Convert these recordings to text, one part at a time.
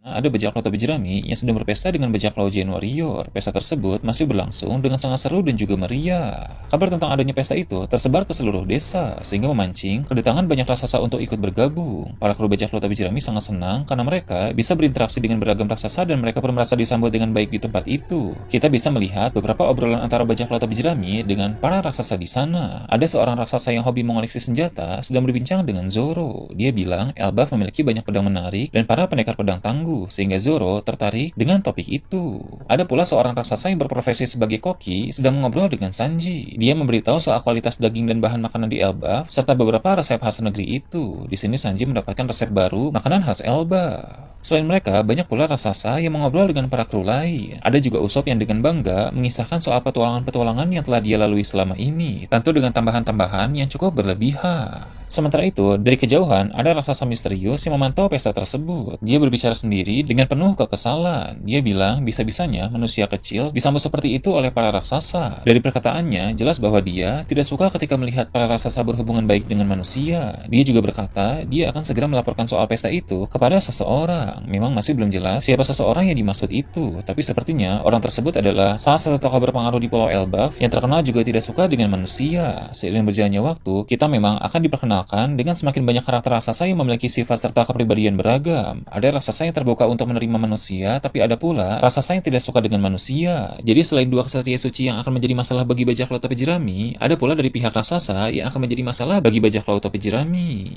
Ada bajak laut topi jerami yang sedang berpesta dengan bajak laut Giant Warrior. Pesta tersebut masih berlangsung dengan sangat seru dan juga meriah. Kabar tentang adanya pesta itu tersebar ke seluruh desa, sehingga memancing kedatangan banyak raksasa untuk ikut bergabung. Para kru bajak laut topi jerami sangat senang karena mereka bisa berinteraksi dengan beragam raksasa dan mereka pun merasa disambut dengan baik di tempat itu. Kita bisa melihat beberapa obrolan antara bajak laut topi jerami dengan para raksasa di sana. Ada seorang raksasa yang hobi mengoleksi senjata sedang berbincang dengan Zoro. Dia bilang Elbaf memiliki banyak pedang menarik dan para pendekar pedang tangguh, sehingga Zoro tertarik dengan topik itu. Ada pula seorang raksasa yang berprofesi sebagai koki sedang mengobrol dengan Sanji. Dia memberitahu soal kualitas daging dan bahan makanan di Elbaf serta beberapa resep khas negeri itu. Di sini Sanji mendapatkan resep baru makanan khas Elbaf. Selain mereka, banyak pula raksasa yang mengobrol dengan para kru lain. Ada juga Usopp yang dengan bangga mengisahkan soal petualangan-petualangan yang telah dia lalui selama ini, tentu dengan tambahan-tambahan yang cukup berlebihan. Sementara itu, dari kejauhan, ada raksasa misterius yang memantau pesta tersebut. Dia berbicara sendiri dengan penuh kekesalan. Dia bilang bisa-bisanya manusia kecil disambut seperti itu oleh para raksasa. Dari perkataannya, jelas bahwa dia tidak suka ketika melihat para raksasa berhubungan baik dengan manusia. Dia juga berkata, dia akan segera melaporkan soal pesta itu kepada seseorang. Memang masih belum jelas siapa seseorang yang dimaksud itu, tapi sepertinya orang tersebut adalah salah satu tokoh berpengaruh di Pulau Elbaf yang terkenal juga tidak suka dengan manusia. Seiring berjalannya waktu, kita memang akan diperkenalkan dengan semakin banyak karakter raksasa yang memiliki sifat serta kepribadian beragam. Ada raksasa yang terbuka untuk menerima manusia, tapi ada pula raksasa yang tidak suka dengan manusia. Jadi selain dua kesatria suci yang akan menjadi masalah bagi bajak laut topi jerami, ada pula dari pihak raksasa yang akan menjadi masalah bagi bajak laut topi jerami.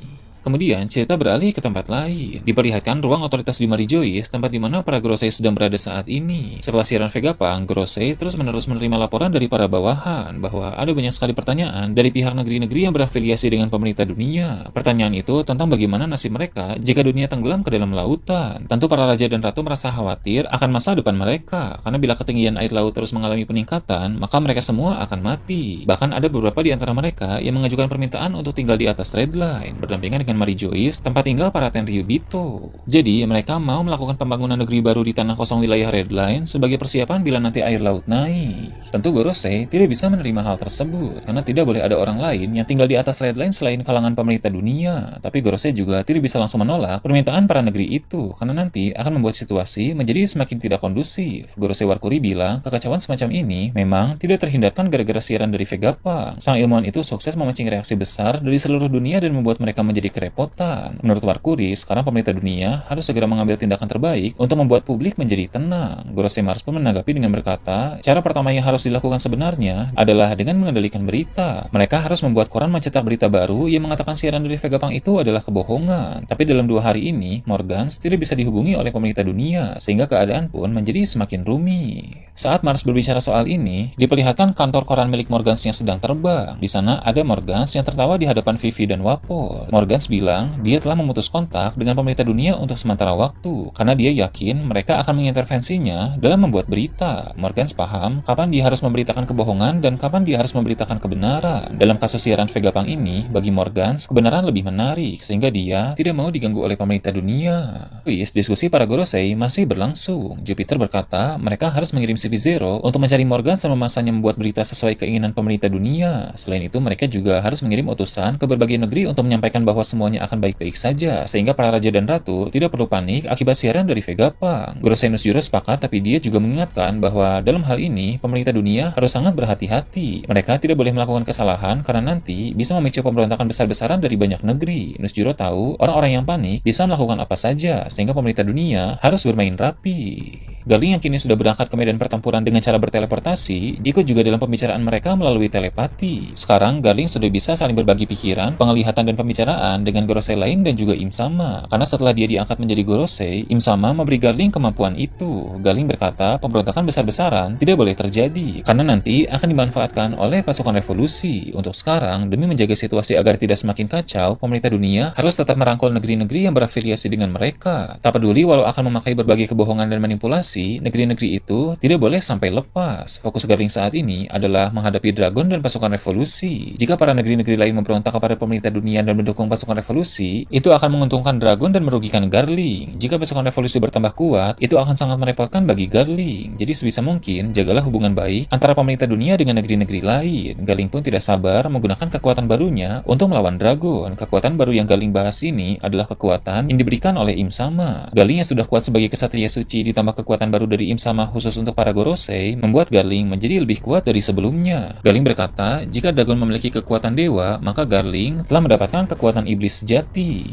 Kemudian, cerita beralih ke tempat lain. Diperlihatkan ruang otoritas di Mary Joyce, tempat di mana para Gorosei sedang berada saat ini. Setelah siaran Vegapunk, Gorosei terus-menerus menerima laporan dari para bawahan bahwa ada banyak sekali pertanyaan dari pihak negeri-negeri yang berafiliasi dengan pemerintah dunia. Pertanyaan itu tentang bagaimana nasib mereka jika dunia tenggelam ke dalam lautan. Tentu para raja dan ratu merasa khawatir akan masa depan mereka, karena bila ketinggian air laut terus mengalami peningkatan, maka mereka semua akan mati. Bahkan ada beberapa di antara mereka yang mengajukan permintaan untuk tinggal di atas Red Line, berdampingan dengan Mary Joyce, tempat tinggal para Tenryubito. Jadi, mereka mau melakukan pembangunan negeri baru di tanah kosong wilayah Red Line sebagai persiapan bila nanti air laut naik. Tentu Gorosei tidak bisa menerima hal tersebut, karena tidak boleh ada orang lain yang tinggal di atas Red Line selain kalangan pemerintah dunia. Tapi Gorosei juga tidak bisa langsung menolak permintaan para negeri itu, karena nanti akan membuat situasi menjadi semakin tidak kondusif. Gorosei Warkuri bilang, kekacauan semacam ini memang tidak terhindarkan gara-gara siaran dari Vegapunk. Sang ilmuwan itu sukses memancing reaksi besar dari seluruh dunia dan membuat mereka menjadi kerepotan. Menurut Warkuri, sekarang pemerintah dunia harus segera mengambil tindakan terbaik untuk membuat publik menjadi tenang. Gorosei Mars pun menanggapi dengan berkata, cara pertama yang harus dilakukan sebenarnya adalah dengan mengendalikan berita. Mereka harus membuat koran mencetak berita baru yang mengatakan siaran dari Vegapunk itu adalah kebohongan. Tapi dalam 2 hari ini, Morgans tidak bisa dihubungi oleh pemerintah dunia, sehingga keadaan pun menjadi semakin rumit. Saat Mars berbicara soal ini, diperlihatkan kantor koran milik Morgans yang sedang terbang. Di sana ada Morgans yang tertawa di hadapan Vivi dan Wapol. Morgans bilang dia telah memutus kontak dengan pemerintah dunia untuk sementara waktu, karena dia yakin mereka akan mengintervensinya dalam membuat berita. Morgans paham kapan dia harus memberitakan kebohongan dan kapan dia harus memberitakan kebenaran. Dalam kasus siaran Vegapunk ini, bagi Morgans, kebenaran lebih menarik, sehingga dia tidak mau diganggu oleh pemerintah dunia. Diskusi para Gorosei masih berlangsung. Jupiter berkata mereka harus mengirim CP0 untuk mencari Morgans dan memaksanya membuat berita sesuai keinginan pemerintah dunia. Selain itu, mereka juga harus mengirim utusan ke berbagai negeri untuk menyampaikan bahwa semuanya akan baik-baik saja, sehingga para raja dan ratu tidak perlu panik akibat siaran dari Vegapunk. Gorosei Nusjuro sepakat, tapi dia juga mengingatkan bahwa dalam hal ini, pemerintah dunia harus sangat berhati-hati. Mereka tidak boleh melakukan kesalahan karena nanti bisa memicu pemberontakan besar-besaran dari banyak negeri. Nusjuro tahu orang-orang yang panik bisa melakukan apa saja, sehingga pemerintah dunia harus bermain rapi. Garling yang kini sudah berangkat ke medan pertempuran dengan cara berteleportasi, ikut juga dalam pembicaraan mereka melalui telepati. Sekarang, Garling sudah bisa saling berbagi pikiran, penglihatan, dan pembicaraan dengan Gorosei lain dan juga Im Sama. Karena setelah dia diangkat menjadi Gorosei, Im Sama memberi Garling kemampuan itu. Garling berkata, pemberontakan besar-besaran tidak boleh terjadi, karena nanti akan dimanfaatkan oleh pasukan revolusi. Untuk sekarang, demi menjaga situasi agar tidak semakin kacau, pemerintah dunia harus tetap merangkul negeri-negeri yang berafiliasi dengan mereka. Tak peduli walau akan memakai berbagai kebohongan dan manipulasi, negeri-negeri itu tidak boleh sampai lepas. Fokus Garling saat ini adalah menghadapi Dragon dan pasukan revolusi. Jika para negeri-negeri lain memberontak kepada pemerintah dunia dan mendukung pasukan pasukan revolusi, itu akan menguntungkan Dragon dan merugikan Garling. Jika pasukan revolusi bertambah kuat, itu akan sangat merepotkan bagi Garling. Jadi sebisa mungkin, jagalah hubungan baik antara pemerintah dunia dengan negeri-negeri lain. Garling pun tidak sabar menggunakan kekuatan barunya untuk melawan Dragon. Kekuatan baru yang Garling bahas ini adalah kekuatan yang diberikan oleh Im Sama. Garling yang sudah kuat sebagai kesatria suci ditambah kekuatan baru dari Im Sama khusus untuk para Gorosei, membuat Garling menjadi lebih kuat dari sebelumnya. Garling berkata, jika Dagon memiliki kekuatan dewa, maka Garling telah mendapatkan kekuatan iblis sejati.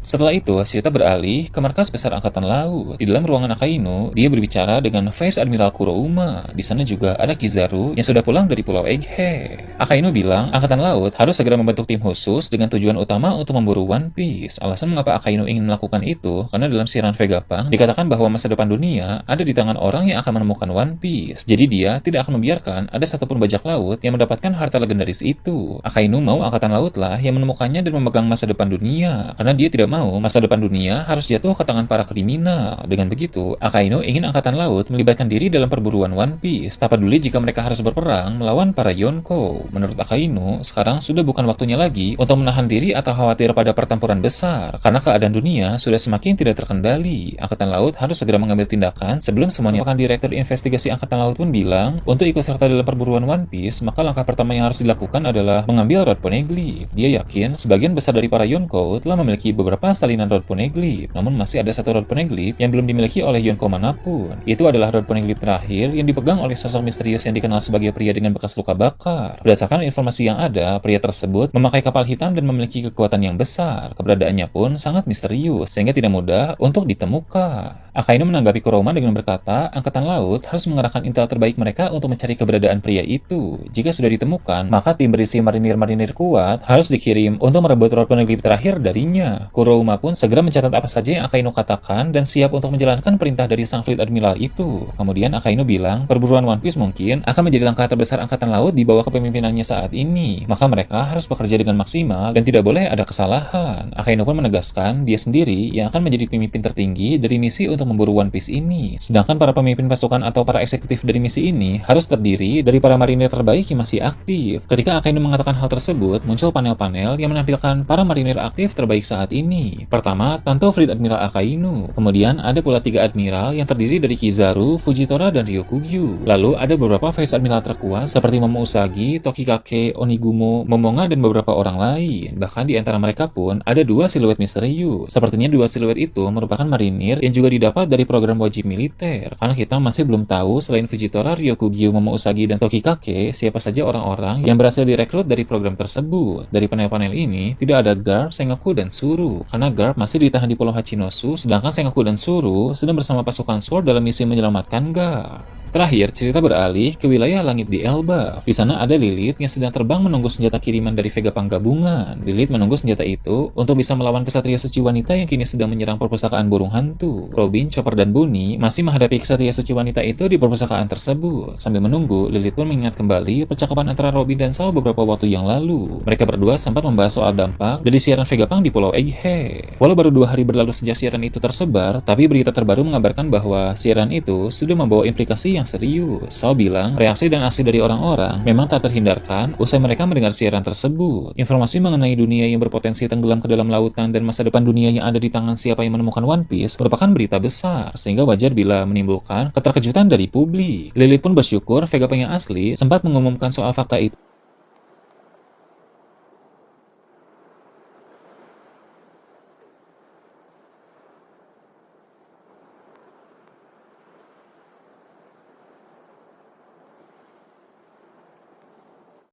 Setelah itu, cerita beralih ke markas besar Angkatan Laut. Di dalam ruangan Akainu, dia berbicara dengan Vice Admiral Kurouma. Di sana juga ada Kizaru yang sudah pulang dari Pulau Egghead. Akainu bilang, Angkatan Laut harus segera membentuk tim khusus dengan tujuan utama untuk memburu One Piece. Alasan mengapa Akainu ingin melakukan itu, karena dalam siaran Vegapunk dikatakan bahwa masa depan dunia ada di tangan orang yang akan menemukan One Piece. Jadi dia tidak akan membiarkan ada satupun bajak laut yang mendapatkan harta legendaris itu. Akainu mau Angkatan Laut lah yang menemukannya dan memegang masa depan dunia, karena dia tidak mau masa depan dunia harus jatuh ke tangan para kriminal. Dengan begitu, Akainu ingin Angkatan Laut melibatkan diri dalam perburuan One Piece, tak peduli jika mereka harus berperang melawan para Yonko. Menurut Akainu, sekarang sudah bukan waktunya lagi untuk menahan diri atau khawatir pada pertempuran besar, karena keadaan dunia sudah semakin tidak terkendali. Angkatan Laut harus segera mengambil tindakan sebelum semuanya. Bahkan Direktur Investigasi Angkatan Laut pun bilang, untuk ikut serta dalam perburuan One Piece, maka langkah pertama yang harus dilakukan adalah mengambil Rod Poneglyph. Dia yakin sebagian besar dari para Yonko telah memiliki beberapa salinan Rod Poneglyph, namun masih ada satu Rod Poneglyph yang belum dimiliki oleh Yonko manapun. Itu adalah Rod Poneglyph terakhir yang dipegang oleh sosok misterius yang dikenal sebagai pria dengan bekas luka bakar. Berdasarkan informasi yang ada, pria tersebut memakai kapal hitam dan memiliki kekuatan yang besar. Keberadaannya pun sangat misterius, sehingga tidak mudah untuk ditemukan. Akainu menanggapi Kurouma dengan berkata, Angkatan Laut harus mengerahkan intel terbaik mereka untuk mencari keberadaan pria itu. Jika sudah ditemukan, maka tim berisi marinir-marinir kuat harus dikirim untuk merebut Rod Poneglyph terakhir darinya. Kurouma pun segera mencatat apa saja yang Akainu katakan dan siap untuk menjalankan perintah dari sang Fleet Admiral itu. Kemudian Akainu bilang, perburuan One Piece mungkin akan menjadi langkah terbesar Angkatan Laut di bawah kepemimpinannya saat ini. Maka mereka harus bekerja dengan maksimal dan tidak boleh ada kesalahan. Akainu pun menegaskan dia sendiri yang akan menjadi pemimpin tertinggi dari misi untuk memburu One Piece ini. Sedangkan para pemimpin pasukan atau para eksekutif dari misi ini harus terdiri dari para marinir terbaik yang masih aktif. Ketika Akainu mengatakan hal tersebut, muncul panel-panel yang menampilkan para marinir aktif terbaik saat ini. Pertama, Tanto Fleet Admiral Akainu. Kemudian ada pula 3 admiral yang terdiri dari Kizaru, Fujitora, dan Ryokugyu. Lalu ada beberapa Vice Admiral terkuat seperti Momo Usagi, Tokikake, Onigumo, Momonga, dan beberapa orang lain. Bahkan di antara mereka pun ada 2 siluet misterius. Sepertinya 2 siluet itu merupakan marinir yang juga didapat dari program wajib militer. Karena kita masih belum tahu selain Fujitora, Ryokugyu, Momo Usagi, dan Tokikake, siapa saja orang-orang yang berhasil direkrut dari program tersebut. Dari panel-panel ini, tidak ada Garp, Sengoku, dan Suru. Karena Garp masih ditahan di Pulau Hachinosu, sedangkan Sengoku dan Suru sedang bersama pasukan Sword dalam misi menyelamatkan Garp. Terakhir, cerita beralih ke wilayah langit di Elbaf. Di sana ada Lilith yang sedang terbang menunggu senjata kiriman dari Vegapunk gabungan. Lilith menunggu senjata itu untuk bisa melawan kesatria suci wanita yang kini sedang menyerang perpustakaan burung hantu. Robin, Chopper, dan Bunny masih menghadapi kesatria suci wanita itu di perpustakaan tersebut. Sambil menunggu, Lilith pun mengingat kembali percakapan antara Robin dan Sao beberapa waktu yang lalu. Mereka berdua sempat membahas soal dampak dari siaran Vegapunk di Pulau Egghead. Walau baru 2 hari berlalu sejak siaran itu tersebar, tapi berita terbaru mengabarkan bahwa siaran itu sudah membawa implikasi yang serius. Sao bilang, reaksi dan aksi dari orang-orang memang tak terhindarkan usai mereka mendengar siaran tersebut. Informasi mengenai dunia yang berpotensi tenggelam ke dalam lautan dan masa depan dunia yang ada di tangan siapa yang menemukan One Piece merupakan berita besar, sehingga wajar bila menimbulkan keterkejutan dari publik. Lilith pun bersyukur Vegapunk yang asli sempat mengumumkan soal fakta itu